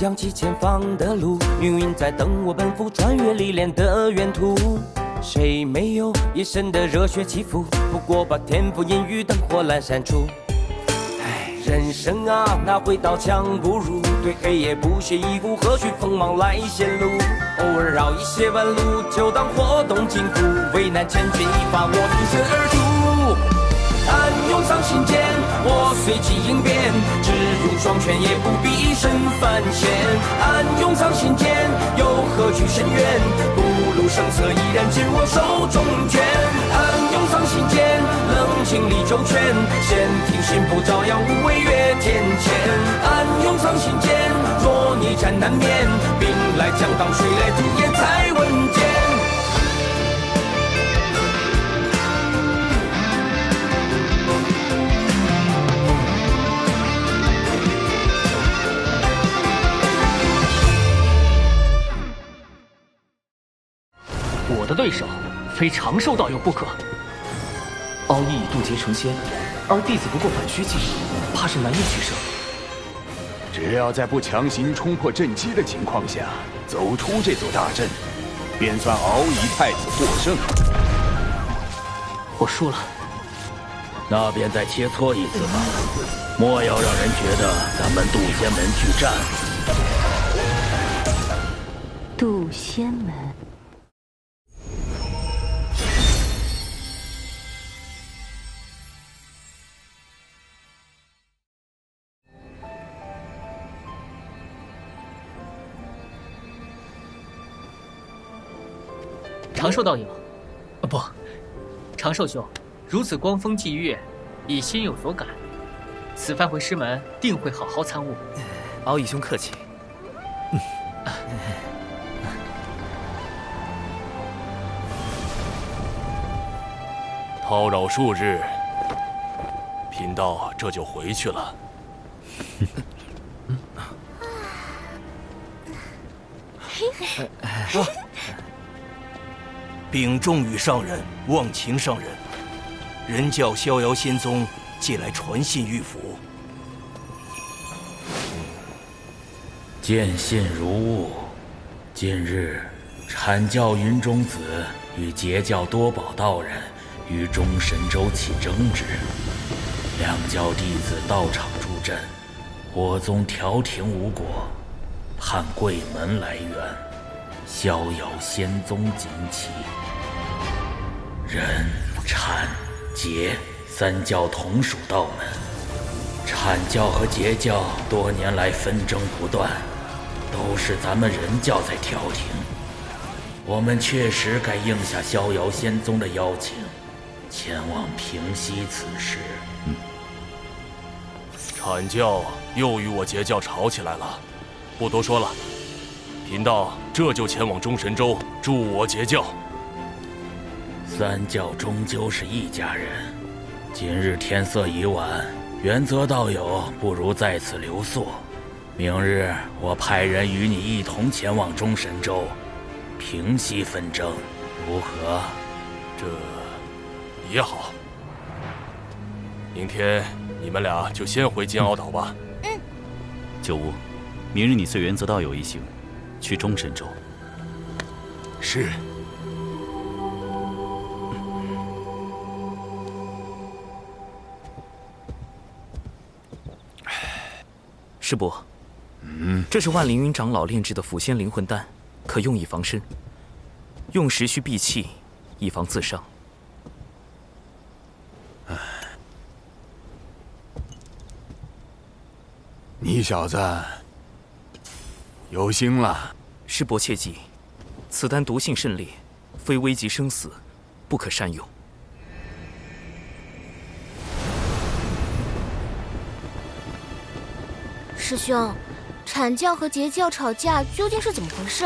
扬起前方的路，命运在等我奔赴，穿越历练的远途。谁没有一身的热血起伏？不过把天赋阴雨灯火阑珊处。人生啊，哪会刀枪不入？对黑夜不屑一顾，何须锋芒来显露？偶尔绕一些弯路，就当活动筋骨。危难千钧一发，我挺身而出。暗涌上心间，我随机应变，只用双拳也不必身犯险。暗涌上心间，又何惧深渊？不露声色，依然紧握手中拳。暗涌上心间，冷静理周全，先听心不照耀，无畏越天堑。暗涌上心间，若逆战难免，兵来将挡，水来土掩才稳健。我的对手非长寿道友不可。敖义已渡劫成仙，而弟子不过反虚境，怕是难以取胜。只要在不强行冲破阵基的情况下走出这座大阵，便算敖乙太子获胜。我输了，那便再切磋一次吧，莫要让人觉得咱们渡仙门拒战。渡仙门。长寿道友，不，长寿兄，如此光风霁月，已心有所感。此番回师门，定会好好参悟。敖义兄客气。叨扰数日，贫道这就回去了。禀众羽上人，望秦上人，人教逍遥仙宗借来传信玉符。见信如晤。近日，阐教云中子与截教多宝道人于中神州起争执，两教弟子到场助阵，我宗调停无果，盼贵门来援，逍遥仙宗锦旗。人、阐、截三教同属道门，阐教和截教多年来纷争不断，都是咱们人教在调停。我们确实该应下逍遥仙宗的邀请，前往平息此事。阐教又与我截教吵起来了，不多说了，贫道这就前往中神州助我截教。三教终究是一家人，今日天色已晚，原则道友不如在此留宿。明日我派人与你一同前往中神州，平息纷争，如何？这也好。明天你们俩就先回金鳌岛吧。九乌，明日你随原则道友一行去中神州。是。师伯，这是万凌云长老炼制的辅仙灵魂丹，可用以防身。用时需闭气，以防自伤。你小子有心了。师伯切记，此丹毒性甚烈，非危及生死，不可擅用。师兄，阐教和截教吵架究竟是怎么回事？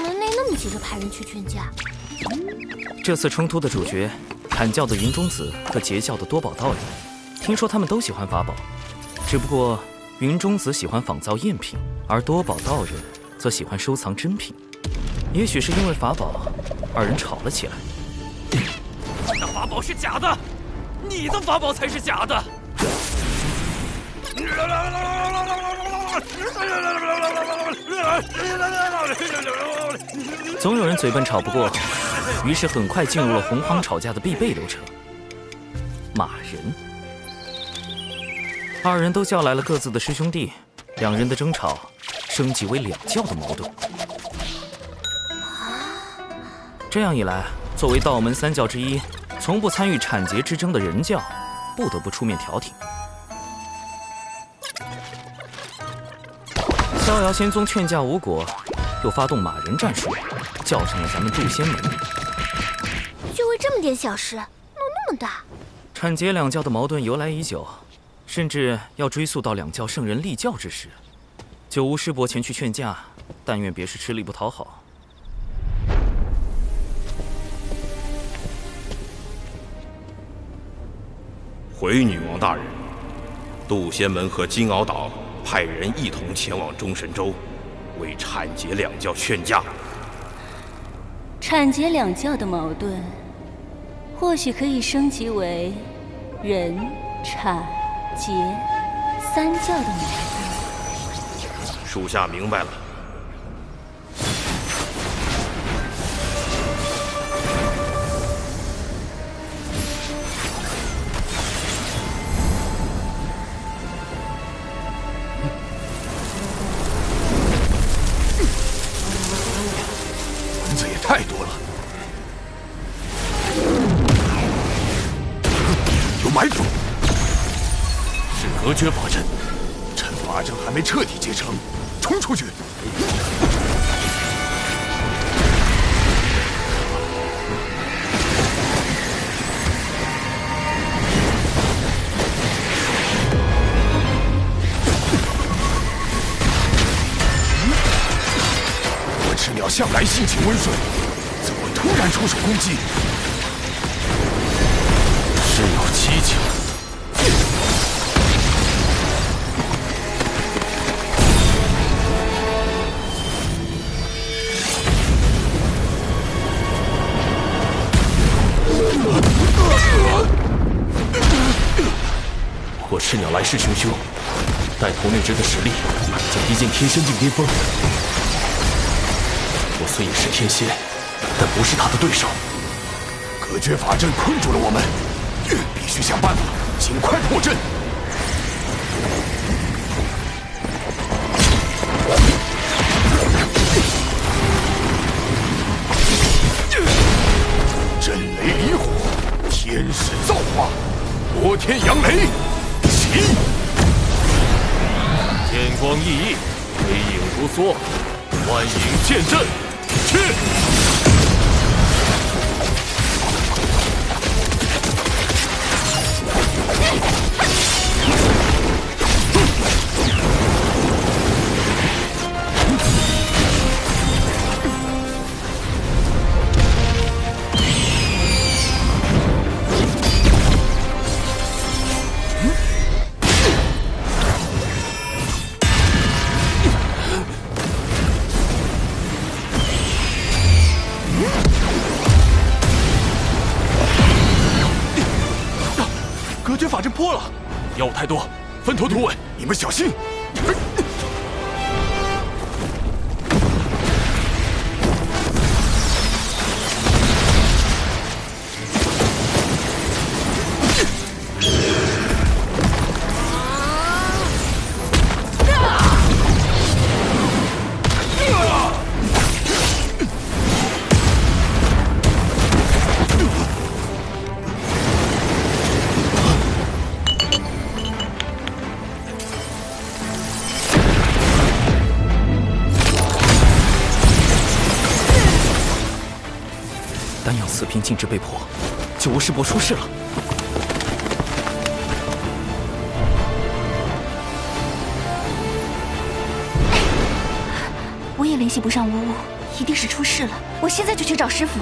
门内那么急着派人去劝架。这次冲突的主角，阐教的云中子和截教的多宝道人，听说他们都喜欢法宝，只不过云中子喜欢仿造赝品，而多宝道人则喜欢收藏真品。也许是因为法宝，二人吵了起来。那法宝是假的，你的法宝才是假的。总有人嘴笨吵不过，于是很快进入了洪荒吵架的必备流程——骂人。二人都叫来了各自的师兄弟，两人的争吵升级为两教的矛盾。这样一来，作为道门三教之一，从不参与产劫之争的人教，不得不出面调停。逍遥仙宗劝架无果，又发动骂人战术，叫上了咱们渡仙门。就为这么点小事，闹那么大？产劫两教的矛盾由来已久，甚至要追溯到两教圣人立教之时。九无师伯前去劝架，但愿别是吃力不讨好。回女王大人，渡仙门和金鳌岛派人一同前往中神州，为产劫两教劝架。产劫两教的矛盾，或许可以升级为人、产、劫三教的矛盾。属下明白了。蚊子也太多了，有埋伏，是隔绝法阵。趁法阵还没彻底结成，冲出去！我赤鸟向来性情温顺，怎会突然出手攻击？事有蹊跷。我赤鸟来势汹汹，带头那只的实力将逼近天仙境巅峰。我虽也是天仙，但不是他的对手。隔绝法阵困住了我们，必须想办法尽快破阵。震雷离火，天使造化，摩天扬雷，起！天光熠熠，黑影如梭，万影剑阵，去！隔绝法阵破了，妖物太多，分头突围，你们小心！丹阳四品禁制被破，九无师伯出事了。我也联系不上无误，一定是出事了。我现在就去找师傅。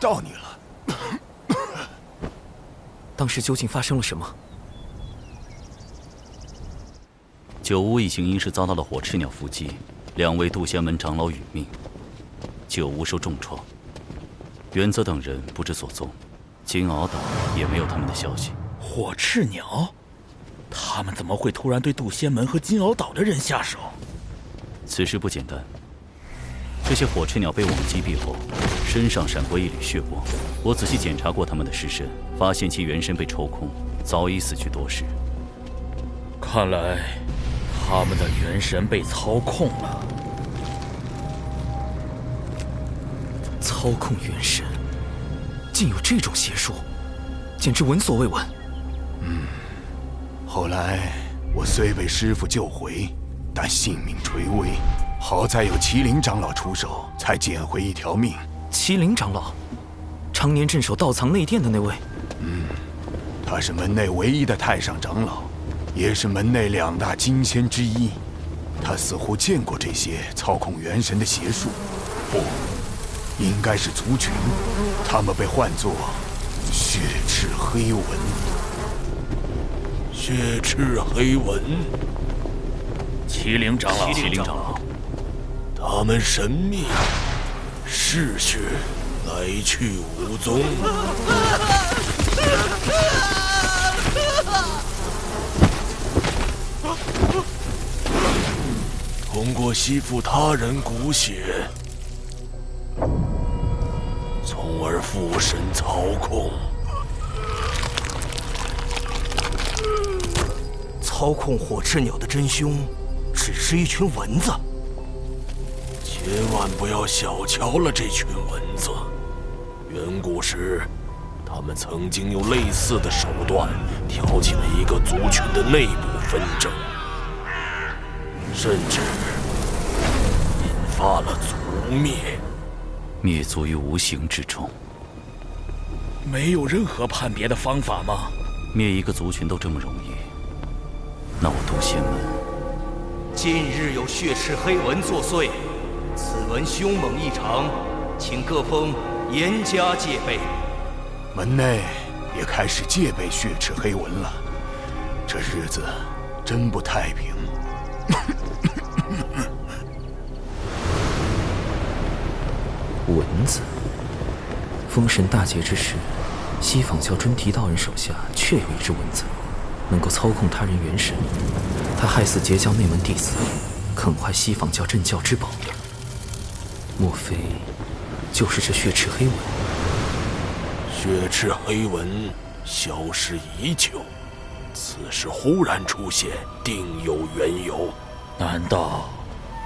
到你了。当时究竟发生了什么？九巫一行因是遭到了火赤鸟伏击，2位渡仙门长老殒命，九巫受重创，元泽等人不知所踪，金鳌岛也没有他们的消息。火赤鸟，他们怎么会突然对渡仙门和金鳌岛的人下手？此事不简单。这些火赤鸟被我们击毙后，身上闪过一缕血光。我仔细检查过他们的尸身，发现其元神被抽空，早已死去多时。看来他们的元神被操控了。操控元神，竟有这种邪术，简直闻所未闻。后来我虽被师父救回，但性命垂危。好在有麒麟长老出手，才捡回一条命。麒麟长老，常年镇守道藏内殿的那位。他是门内唯一的太上长老，也是门内2大金仙之一。他似乎见过这些操控元神的邪术，不，应该是族群。他们被唤作血赤黑纹。血赤黑纹，麒麟长老，麒麟长老，他们神秘，嗜血，来去无踪。通过吸附他人骨血，从而附身操控。操控火赤鸟的真凶，只是一群蚊子。千万不要小瞧了这群蚊子。远古时，他们曾经用类似的手段挑起了一个族群的内部纷争，甚至引发了族灭。灭族于无形之中。没有任何判别的方法吗？灭一个族群都这么容易，那我渡仙门，近日有血赤黑纹作祟，此纹凶猛异常，请各封严加戒备。门内也开始戒备血赤黑纹了，这日子真不太平。蚊子。封神大劫之时，西坊教真提道人手下确有一只蚊子，能够操控他人元神。他害死截教内门弟子，啃坏西坊教镇教之宝。莫非就是这血赤黑纹？血赤黑纹消失已久，此时忽然出现，定有缘由。难道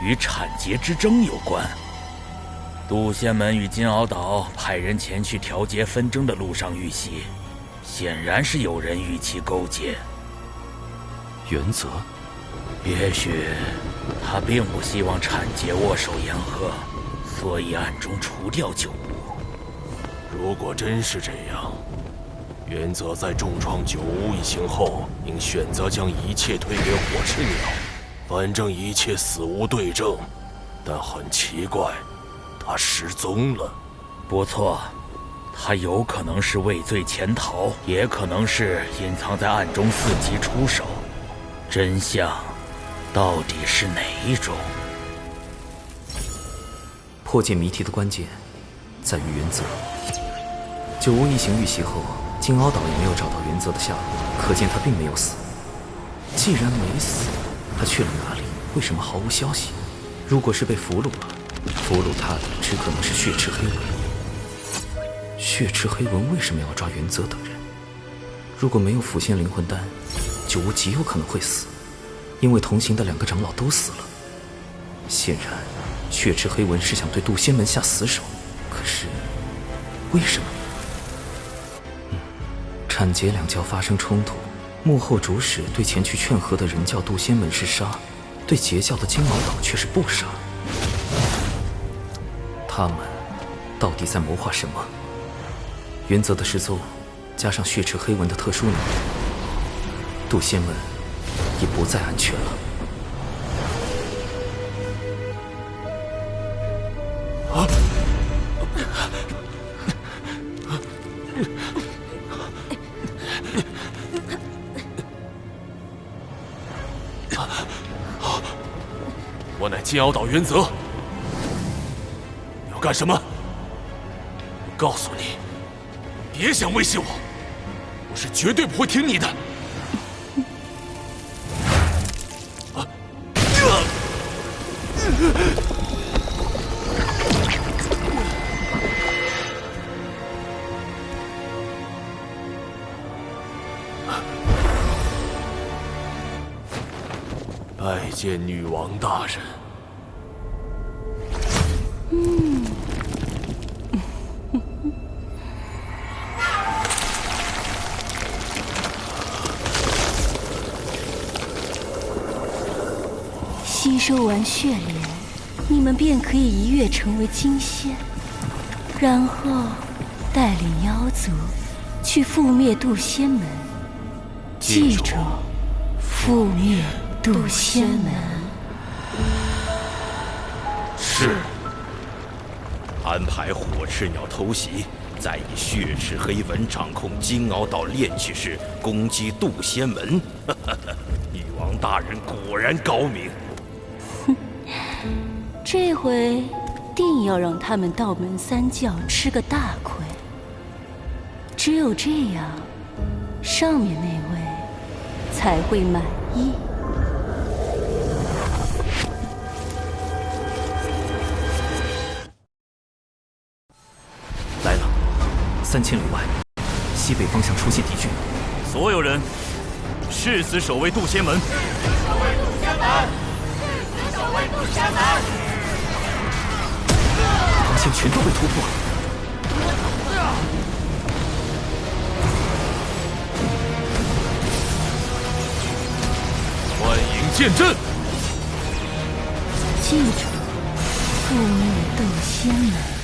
与产劫之争有关？渡仙门与金鳌岛派人前去调节纷争的路上遇袭，显然是有人与其勾结。原则，也许他并不希望产劫握手言和，所以暗中除掉九巫。如果真是这样，元泽在重创九巫一行后，应选择将一切推给火赤鸟，反正一切死无对证。但很奇怪，他失踪了。不错，他有可能是畏罪潜逃，也可能是隐藏在暗中伺机出手。真相到底是哪一种？破解谜题的关键在于原则。九巫一行遇袭后，金鳌岛也没有找到原则的下落，可见他并没有死。既然没死，他去了哪里？为什么毫无消息？如果是被俘虏了，俘虏他的只可能是血赤黑纹。血赤黑纹为什么要抓原则等人？如果没有腐仙灵魂丹，九巫极有可能会死，因为同行的2个长老都死了。显然，血赤黑纹是想对渡仙门下死手，可是为什么？产劫2教发生冲突，幕后主使对前去劝和的人教渡仙门是杀，对截教的金鳌岛却是不杀。他们到底在谋划什么？原则的失踪，加上血赤黑纹的特殊能力，渡仙门已不再安全了。我乃金鳌岛元泽，要干什么？我告诉你，别想威胁我，我是绝对不会听你的。拜见女王大人。吸收完血莲，你们便可以一跃成为金仙，然后带领妖族去覆灭渡仙门。记住，覆灭渡仙门。是。安排火赤鸟偷袭，再以血赤黑纹掌控金鳌岛炼气室，攻击渡仙门。女王大人果然高明。这回定要让他们道门三教吃个大亏。只有这样，上面那位才会满意。来了，3000里外，西北方向出现敌军。所有人，誓死守卫渡仙门。守卫渡仙门！守卫渡仙门！防线全都被突破了。欢迎见阵！记住，覆灭渡仙门。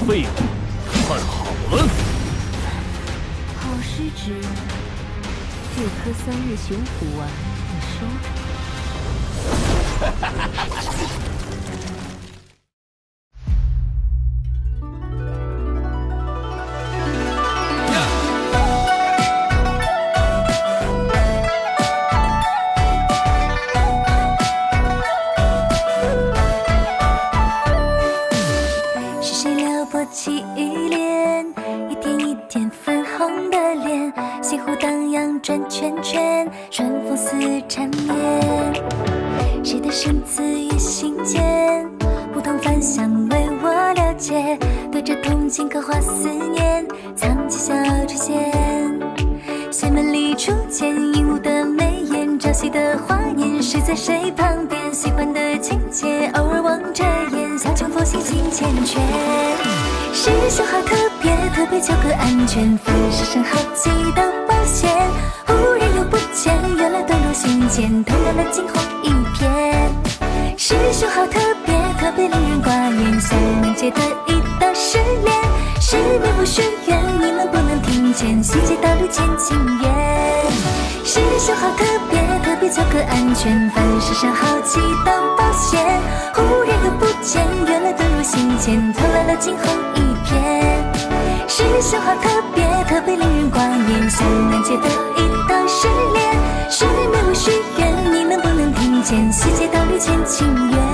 废物，看好了！好诗指这颗3日雄虎丸，你说？求个安全，凡事上好奇的冒险。忽然又不见，原来遁入心间，透亮了惊鸿一瞥。师兄好特别，特别令人挂念，像能解得一道失恋。失眠不许愿，你能不能听见？细节道路见情缘。师兄好特别，特别求个安全，凡事上好奇的冒险。忽然又不见，原来遁入心间，透亮了惊鸿一瞥。师兄好特别，特别令人挂念，像难解的一道失恋。失眠无许愿，你能不能听见？细节道路见情缘。